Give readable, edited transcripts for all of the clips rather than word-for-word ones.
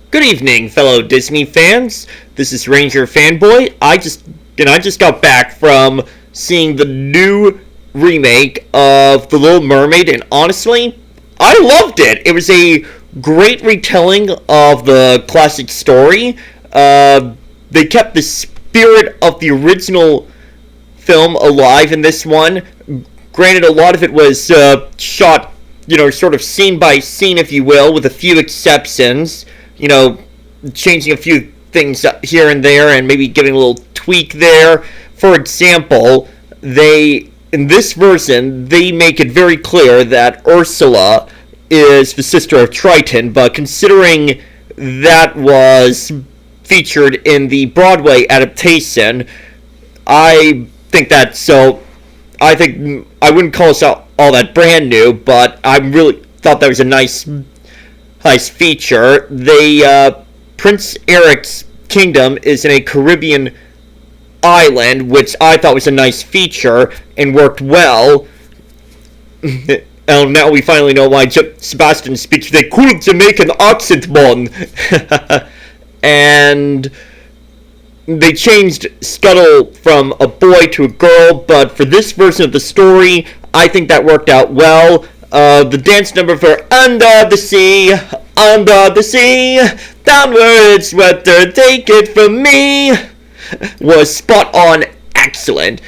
Good evening, fellow Disney fans. This is Ranger Fanboy. I just got back from seeing the new remake of The Little Mermaid, and honestly, I loved it. It was a great retelling of the classic story. They kept the spirit of the original film alive in this one. Granted, a lot of it was shot, sort of scene by scene, if you will, with a few exceptions. Changing a few things here and there and maybe giving a little tweak there. For example, in this version, they make it very clear that Ursula is the sister of Triton, but considering that was featured in the Broadway adaptation, I think I think I wouldn't call this all that brand new, but I really thought that was a nice feature. Prince Eric's kingdom is in a Caribbean island, which I thought was a nice feature and worked well. And now we finally know why Sebastian speaks with a cool Jamaican accent, mon. And they changed Scuttle from a boy to a girl, but for this version of the story, I think that worked out well. The dance number for Under the Sea, downwards, weather, take it from me, was spot on excellent.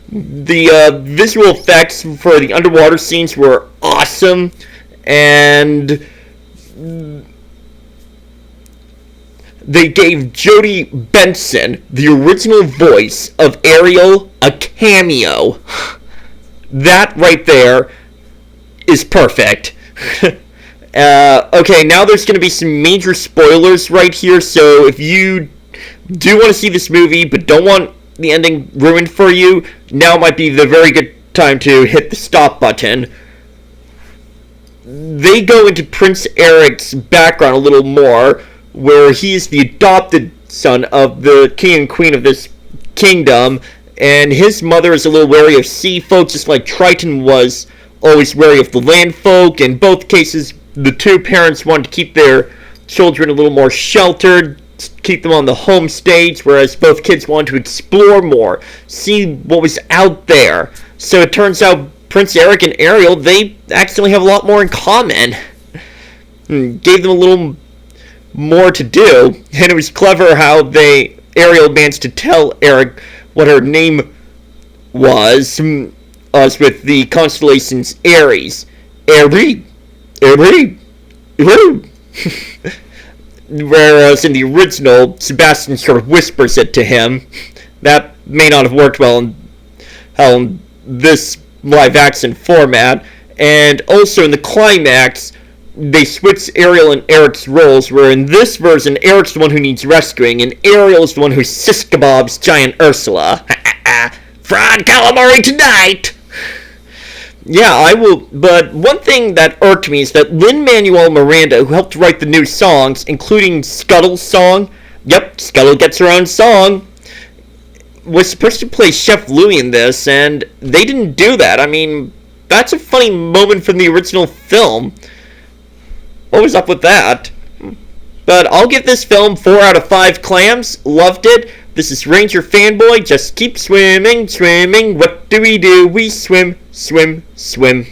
The visual effects for the underwater scenes were awesome, and they gave Jodie Benson, the original voice of Ariel, a cameo. That right there is perfect. Okay, now there's going to be some major spoilers right here, so if you do want to see this movie but don't want the ending ruined for you, now might be the very good time to hit the stop button. They go into Prince Eric's background a little more, where he is the adopted son of the king and queen of this kingdom, and his mother is a little wary of sea folk, just like Triton was always wary of the land folk. In both cases, the two parents wanted to keep their children a little more sheltered, keep them on the home stage, whereas both kids wanted to explore more, see what was out there. So it turns out Prince Eric and Ariel, they actually have a lot more in common. Gave them a little more to do, and it was clever how Ariel managed to tell Eric what her name was with the constellations Aries. Aries. Whereas in the original, Sebastian sort of whispers it to him. That may not have worked well in this live action format. And also in the climax, they switch Ariel and Eric's roles, where in this version, Eric's the one who needs rescuing, and Ariel is the one who sis-kebabs giant Ursula. Fried calamari tonight! Yeah, I will, but one thing that irked me is that Lin-Manuel Miranda, who helped write the new songs, including Scuttle's song, yep, Scuttle gets her own song, was supposed to play Chef Louie in this, and they didn't do that. I mean, that's a funny moment from the original film. What was up with that? But I'll give this film 4 out of 5 clams. Loved it. This is Ranger Fanboy. Just keep swimming, swimming. What do? We swim, swim, swim.